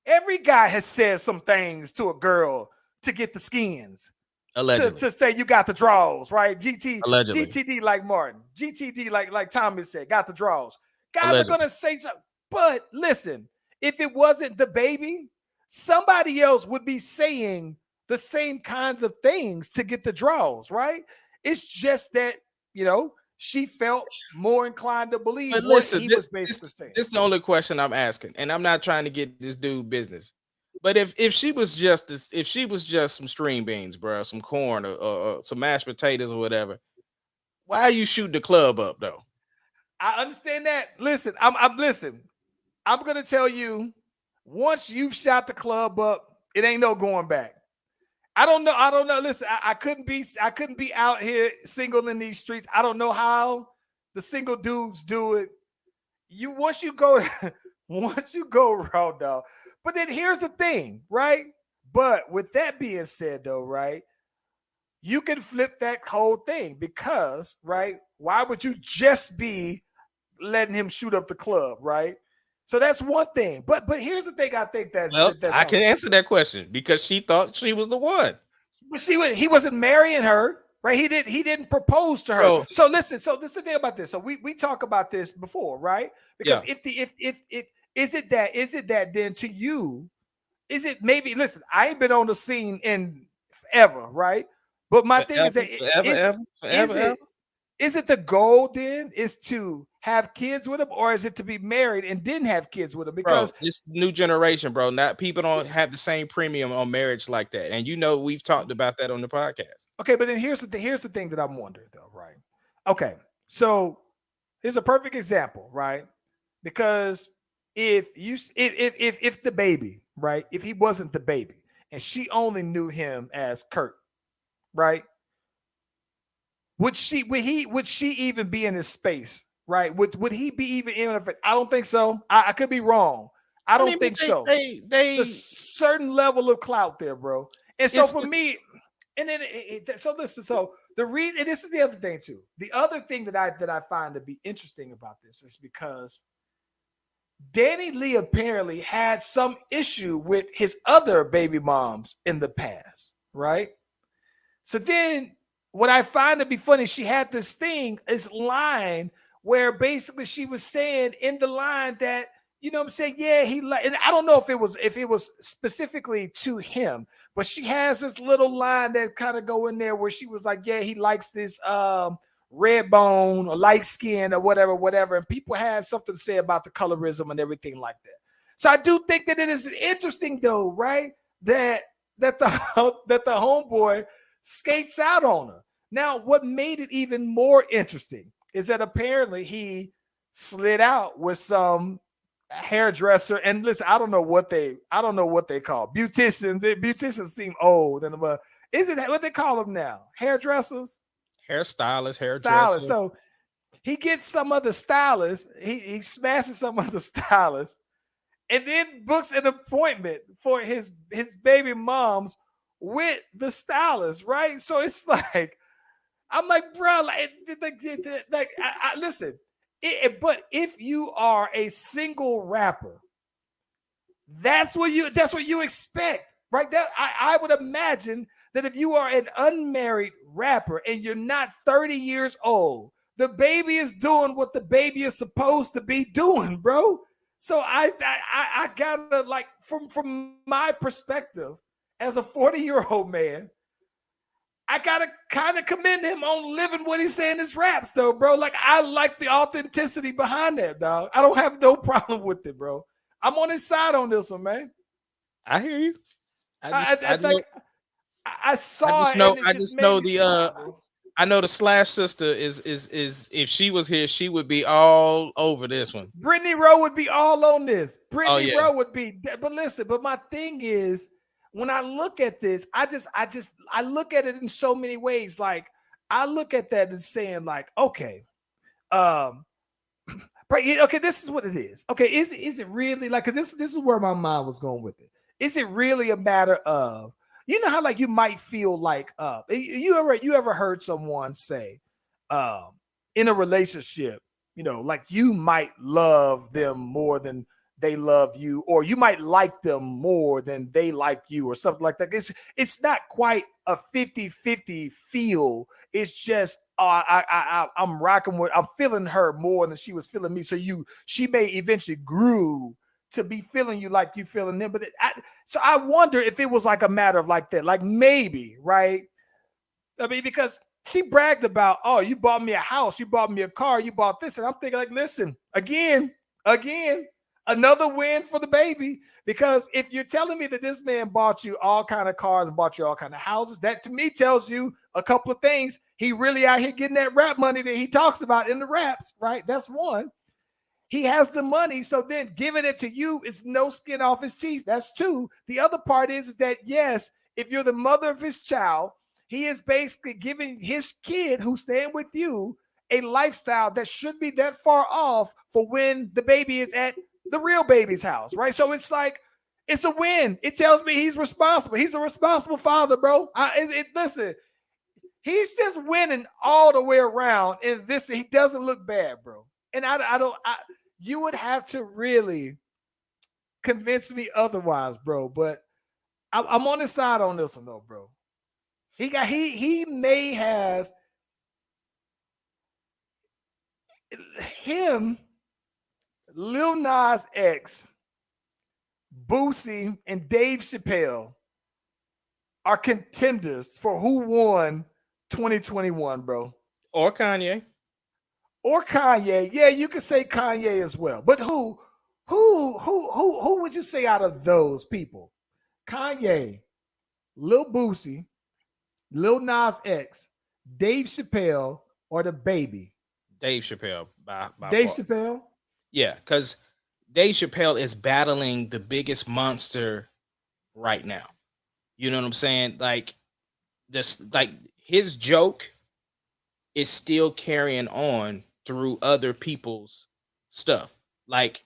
C: every guy has said some things to a girl to get the skins.
D: Allegedly.
C: To say you got the draws, right?
D: Allegedly.
C: GTD like Martin. GTD like Thomas said, got the draws. Guys
D: Allegedly.
C: are going to say something. But listen, if it wasn't the baby, somebody else would be saying the same kinds of things to get the draws, right? It's just that, she felt more inclined to believe what he was basically saying.
D: This is the only question I'm asking, and I'm not trying to get this dude business. But if she was just some string beans, bro, some corn or some mashed potatoes or whatever, why are you shooting the club up though?
C: I understand that. Listen, I'm gonna tell you, once you've shot the club up, it ain't no going back. I don't know. Listen, I couldn't be out here single in these streets. I don't know how the single dudes do it. Once you go raw, dog. But then here's the thing, right? But with that being said, though, right, you can flip that whole thing because, right, why would you just be letting him shoot up the club, right? So that's one thing. But here's the thing. I think
D: I can answer that question because she thought she was the one.
C: But he wasn't marrying her, right? He didn't propose to her. So listen. So this is the thing about this. So we talk about this before, right? Because is it that then to you, is it maybe? Listen, I ain't been on the scene in forever, right? But my thing is that is it the goal then is to have kids with him, or is it to be married and didn't have kids with him? Because
D: this new generation, bro, not people don't have the same premium on marriage like that. And we've talked about that on the podcast.
C: Okay, but then here's the thing that I'm wondering though, right? Okay, so here's a perfect example, right? Because if the baby, right, if he wasn't the baby and she only knew him as Kurt, right? Would she even be in his space? Right? Would he be even in it? I don't think so. I could be wrong. I don't think so. There's a certain level of clout there, bro. And so for me, and then so listen. So the reason, and this is the other thing too. The other thing that I find to be interesting about this is because Danny Lee apparently had some issue with his other baby moms in the past, right? So then what I find to be funny, she had this line where basically she was saying in the line that, you know what I'm saying? Yeah, and I don't know if it was specifically to him, but she has this little line that kind of go in there where she was like, yeah, he likes this red bone or light skin or whatever. And people have something to say about the colorism and everything like that. So I do think that it is interesting though, right? That the homeboy skates out on her. Now, what made it even more interesting is that apparently he slid out with some hairdresser. And listen, I don't know what they call beauticians. Beauticians seem old, and isn't that what they call them now? Hairdressers,
D: hairdressers.
C: So he gets some other stylist. He smashes some other stylist, and then books an appointment for his baby moms with the stylist. Right, so it's like. I'm like, bro, listen. But if you are a single rapper, that's what you expect, right? That I would imagine that if you are an unmarried rapper and you're not 30 years old, the baby is doing what the baby is supposed to be doing, bro. So I gotta like from my perspective as a 40-year-old man. I gotta kind of commend him on living what he's saying in his raps, though, bro. Like I like the authenticity behind that, dog. I don't have no problem with it, bro. I'm on his side on this one, man.
D: I hear you.
C: I think I saw it and it
D: I
C: just
D: just
C: made
D: know
C: me smile,
D: the
C: bro.
D: I know the Slash sister is if she was here, she would be all over this one.
C: Brittany Rowe would be all on this.
D: Oh
C: Brittany
D: yeah.
C: Rowe would be. But listen, but my thing is, when I look at this, I look at it in so many ways. Like I look at that and saying, like, okay, um, okay, this is what it is. Okay, is it really like? Because this is where my mind was going with it. Is it really a matter of, you know how like you might feel like you ever heard someone say um in a relationship, you know, like you might love them more than they love you, or you might like them more than they like you, or something like that. It's not quite a 50-50 feel. It's just I'm rocking with, I'm feeling her more than she was feeling me. So she may eventually grew to be feeling you like you feeling them. But so I wonder if it was like a matter of like that, like maybe, right? I mean, because she bragged about, oh, you bought me a house, you bought me a car, you bought this. And I'm thinking, like, listen, again, another win for the baby. Because if you're telling me that this man bought you all kind of cars and bought you all kind of houses, that to me tells you a couple of things. He really out here getting that rap money that he talks about in the raps, right? That's one. He has the money, so then giving it to you is no skin off his teeth. That's two. The other part is that, yes, if you're the mother of his child, he is basically giving his kid who's staying with you a lifestyle that should be that far off for when the baby is at the real baby's house, right? So it's like, it's a win. It tells me he's responsible. He's a responsible father, bro. Listen, he's just winning all the way around. And this, he doesn't look bad, bro. And you would have to really convince me otherwise, bro. But I'm on his side on this one, though, bro. He may have him, Lil Nas X, Boosie, and Dave Chappelle are contenders for who won 2021, bro.
D: Or Kanye.
C: Or Kanye. Yeah, you could say Kanye as well. But who would you say out of those people? Kanye, Lil Boosie, Lil Nas X, Dave Chappelle, or the baby?
D: Dave Chappelle by
C: Dave
D: far.
C: Chappelle?
D: Yeah, because Dave Chappelle is battling the biggest monster right now. You know what I'm saying? Like this, like his joke is still carrying on through other people's stuff. Like,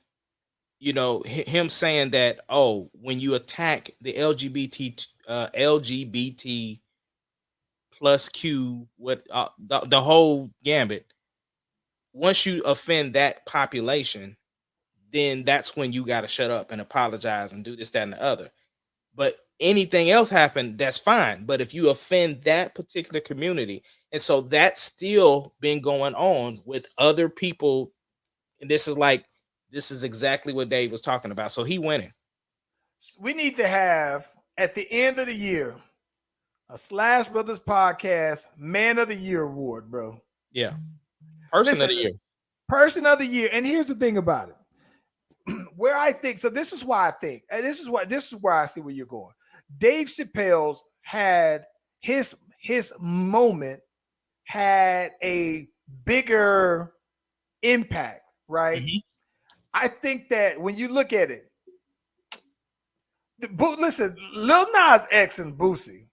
D: you know, him saying that, oh, when you attack the LGBT plus Q, what the whole gambit, once you offend that population, then that's when you got to shut up and apologize and do this, that, and the other. But anything else happen, that's fine. But if you offend that particular community, and so that's still been going on with other people, and this is exactly what Dave was talking about. So he winning.
C: We need to have at the end of the year a Slash Brothers podcast Man of the Year award, bro.
D: Yeah. Person
C: Listen,
D: of the year.
C: Person of the year. And here's the thing about it. Where I think, so this is why I think, and this is where I see where you're going. Dave Chappelle's had his moment had a bigger impact, right?
D: Mhm.
C: I think that when you look at it, listen, Lil Nas X and Boosie,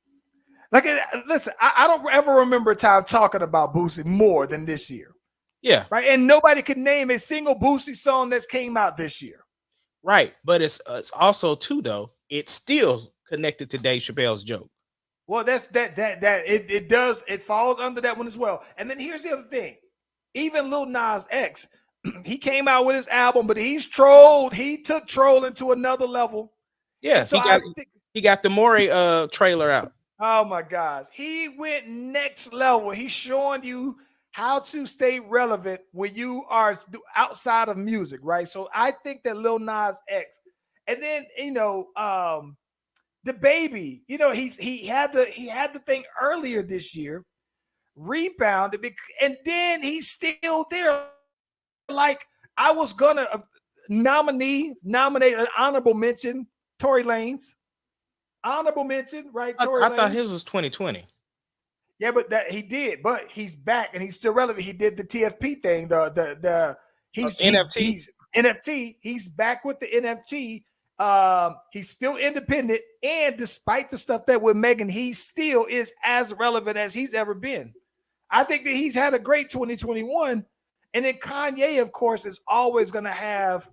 C: like, listen, I don't ever remember a time talking about Boosie more than this year.
D: Yeah.
C: Right. And nobody could name a single Boosie song that's came out this year.
D: Right. But it's also too, though, it's still connected to Dave Chappelle's joke.
C: Well, it does, it falls under that one as well. And then here's the other thing. Even Lil Nas X, he came out with his album, but he took trolling to another level.
D: Yeah,
C: and so
D: he got the Maury trailer out.
C: Oh my gosh. He went next level. He's showing you how to stay relevant when you are outside of music, right? So I think that Lil Nas X, and then the baby, he had the thing earlier this year, rebounded, and then he's still there. Like I was gonna nominate an honorable mention, Tory Lanez. Honorable mention, right? Tory
D: I thought
C: Lanez.
D: his was 2020.
C: Yeah, but that he did, but he's back and he's still relevant. He did the TFP thing, he's
D: NFT.
C: he's NFT. He's back with the NFT. He's still independent, and despite the stuff that with Megan, he still is as relevant as he's ever been. I think that he's had a great 2021, and then Kanye, of course, is always going to have.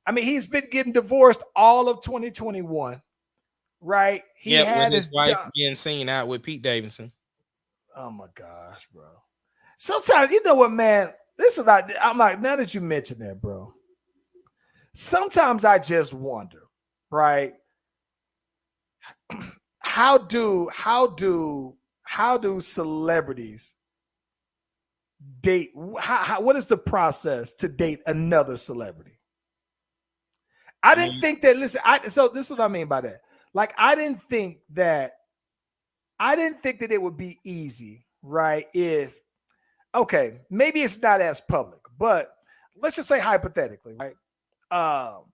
C: I mean, he's been getting divorced all of 2021, right? He
D: Yeah, with
C: had
D: his
C: his
D: wife being seen out with Pete Davidson.
C: Oh my gosh, bro. Sometimes, you know what, man? This is not, I'm like, now that you mentioned that, bro. Sometimes I just wonder, right? How do celebrities date? What is the process to date another celebrity? I didn't think that. Listen, so this is what I mean by that. Like, I didn't think that it would be easy, right? If okay, maybe it's not as public, but let's just say hypothetically, right? Sanaa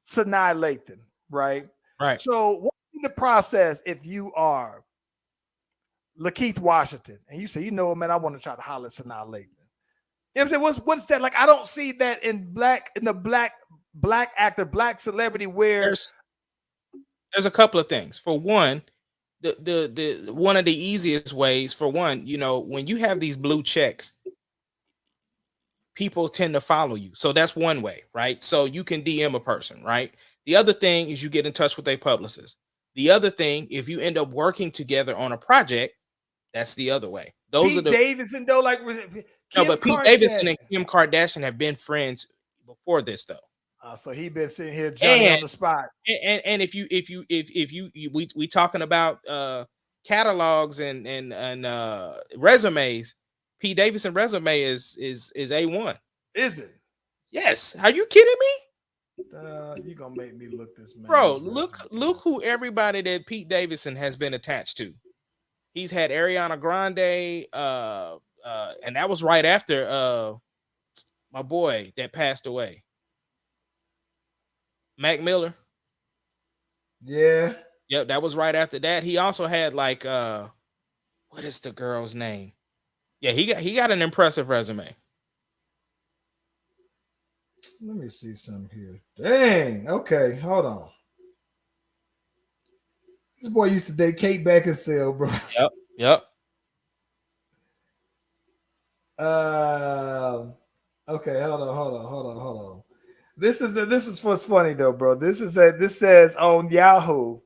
C: Lathan, right?
D: Right.
C: So what is the process if you are Lakeith Washington and you say, you know what, man, I want to try to holler at Sanaa Lathan. You know what I'm saying? What's that? Like, I don't see that in the black actor, black celebrity where
D: there's a couple of things. For one, the one of the easiest ways, for one, you know, when you have these blue checks, people tend to follow you. So that's one way, right? So you can DM a person, right? The other thing is you get in touch with a publicist. The other thing, if you end up working together on a project, that's the other way. Those are the
C: Davidson though, like
D: no, but Pete Davidson and Kim Kardashian have been friends before this though.
C: So he been sitting here, Johnny on the spot.
D: And if we talking about catalogs and resumes, Pete Davidson resume is A1.
C: Is it?
D: Yes. Are you kidding me?
C: You gonna make me look this man.
D: Bro, look who everybody that Pete Davidson has been attached to. He's had Ariana Grande, and that was right after my boy that passed away. Mac Miller.
C: Yeah.
D: Yep, that was right after that. He also had like what is the girl's name? Yeah, he got an impressive resume.
C: Let me see some here. Dang. Okay, hold on. This boy used to date Kate Beckinsale, bro.
D: Yep.
C: Okay, hold on. This is what's funny though, bro. This says on Yahoo.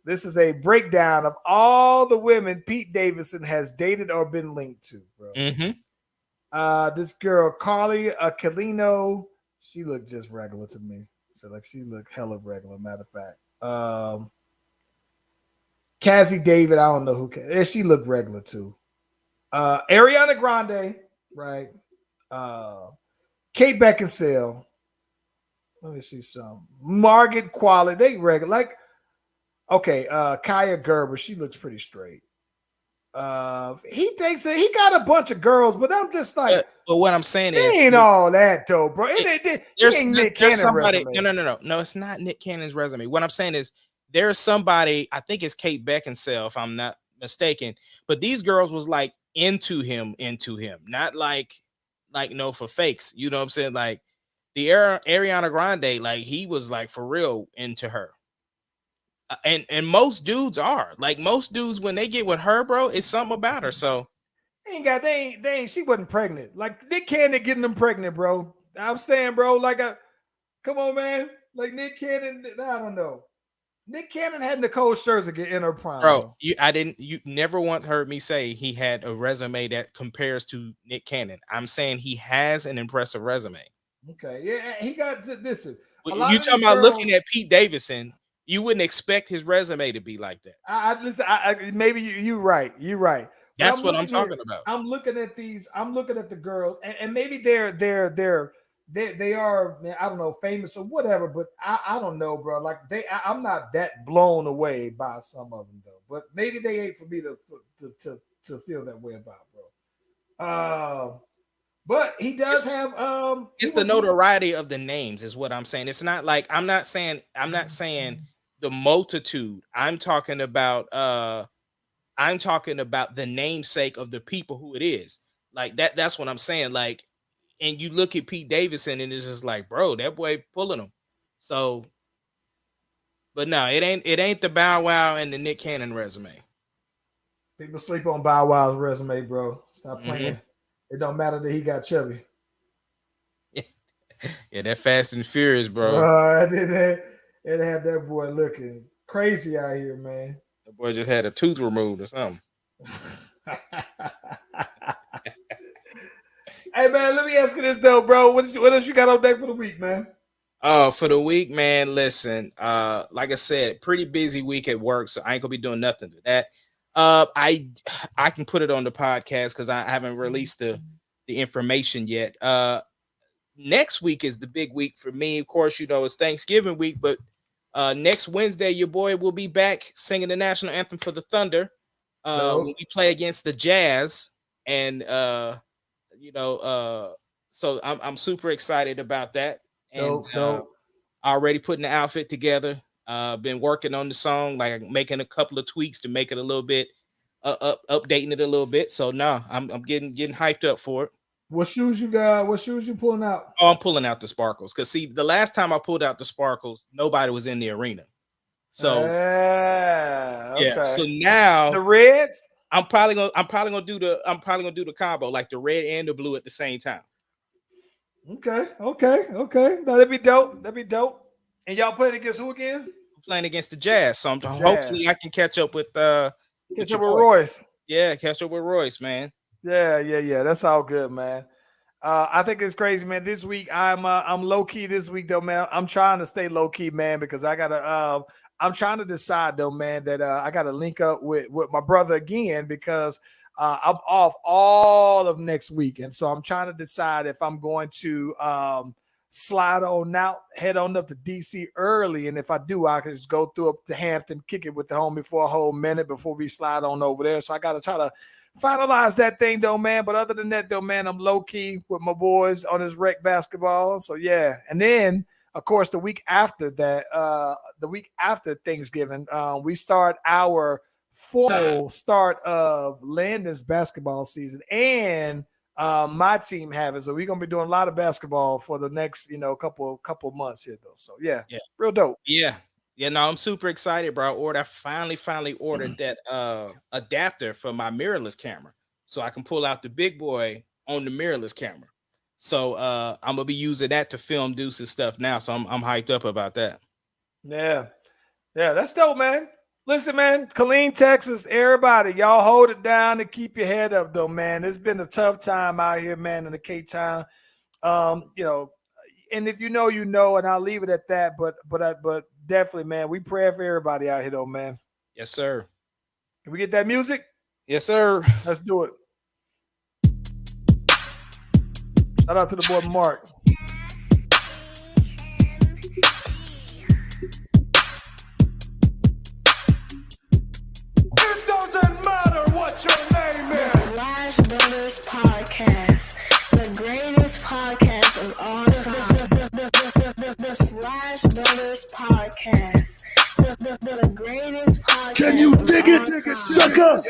C: This is a breakdown of all the women Pete Davidson has dated or been linked to, bro.
D: Mm-hmm.
C: This girl Carly Aquilino, she looked just regular to me. So like she looked hella regular. Matter of fact, Cassie David, I don't know who. She looked regular too. Ariana Grande, right? Kate Beckinsale. Let me see some. Margaret Qualley, they regular. Like, okay, Kaya Gerber, she looks pretty straight. He thinks he got a bunch of girls, but I'm just like,
D: but what I'm saying is,
C: ain't all that though, bro. There's Nick Cannon's
D: somebody.
C: Resume.
D: No, it's not Nick Cannon's resume. What I'm saying is, there's somebody. I think it's Kate Beckinsale, if I'm not mistaken. But these girls was like into him, not like no for fakes. You know what I'm saying? Like the Ariana Grande, like he was like for real into her. And most dudes are like most dudes when they get with her, bro, it's something about her. So
C: they ain't she wasn't pregnant. Like Nick Cannon getting them pregnant, bro. I'm saying, bro, like come on, man. Like Nick Cannon, I don't know. Nick Cannon had Nicole Scherzinger in her prime,
D: bro. You never once heard me say he had a resume that compares to Nick Cannon. I'm saying he has an impressive resume.
C: Okay, yeah, he got this.
D: You talking about looking at Pete Davidson? You wouldn't expect his resume to be like that.
C: Listen. Maybe you're right. You're right.
D: That's what I'm talking about.
C: I'm looking at these. I'm looking at the girls, and maybe they are, man, I don't know, famous or whatever. But I don't know, bro. Like I'm not that blown away by some of them though. But maybe they ain't for me to feel that way about, bro. But he does have
D: it's the notoriety of the names is what I'm saying. It's not like I'm not saying the multitude. I'm talking about the namesake of the people who it is. Like that's what I'm saying. Like, and you look at Pete Davidson and it's just like, bro, that boy pulling them. So, but no, it ain't the Bow Wow and the Nick Cannon resume.
C: People sleep on Bow Wow's resume, bro. Stop playing. It don't matter that he got chubby.
D: Yeah, that Fast and Furious, bro.
C: It had that boy looking crazy out here, man.
D: That boy just had a tooth removed or something.
C: Hey, man, let me ask you this, though, bro. What else you got on deck for the week, man?
D: For the week, man, listen, like I said, pretty busy week at work, so I ain't gonna be doing nothing to that. I can put it on the podcast because I haven't released the information yet. Next week is the big week for me. Of course, you know, it's Thanksgiving week, but next Wednesday, your boy will be back singing the national anthem for the Thunder. When we play against the Jazz, and so I'm super excited about that. And already putting the outfit together. Been working on the song, like making a couple of tweaks to make it a little bit updating it a little bit. So no, I'm getting hyped up for it.
C: What shoes you got? What shoes you pulling out?
D: Oh, I'm pulling out the sparkles. Cause see, the last time I pulled out the sparkles, nobody was in the arena. So
C: okay.
D: So now
C: the reds.
D: I'm probably gonna do the combo, like the red and the blue at the same time.
C: Okay. No, that'd be dope. And y'all playing against who again?
D: I'm playing against the Jazz. So hopefully I can catch up with
C: Royce.
D: Yeah, catch up with Royce, man.
C: Yeah. That's all good, man. I think it's crazy, man. This week I'm low key this week though, man. I'm trying to stay low key, man, because I gotta I'm trying to decide though, man, that I gotta link up with my brother again because I'm off all of next week. And so I'm trying to decide if I'm going to slide on out, head on up to DC early. And if I do, I can just go through up to Hampton, kick it with the homie for a whole minute before we slide on over there. So I got to try to finalize that thing though, man. But other than that though, man, I'm low key with my boys on this rec basketball. So yeah. And then of course, the week after that, the week after Thanksgiving, we start our full start of Landon's basketball season, and my team have it. So we're gonna be doing a lot of basketball for the next, couple months here, though. So yeah, real dope.
D: Yeah. No, I'm super excited, bro. I finally ordered that adapter for my mirrorless camera, so I can pull out the big boy on the mirrorless camera. So I'm gonna be using that to film Deuce's stuff now. So I'm hyped up about that.
C: Yeah, that's dope, man. Listen, man, Killeen, Texas, everybody, y'all hold it down and keep your head up, though, man. It's been a tough time out here, man, in the K-Town. And if you know, and I'll leave it at that. But definitely, man, we pray for everybody out here, though, man.
D: Yes, sir.
C: Can we get that music?
D: Yes, sir.
C: Let's do it. Shout out to the boy Mark.
A: It doesn't matter what your name is.
E: Slash Brothers Podcast, the greatest podcast of all time. The Slash Brothers Podcast, the greatest podcast.
A: Can you dig it, sucker?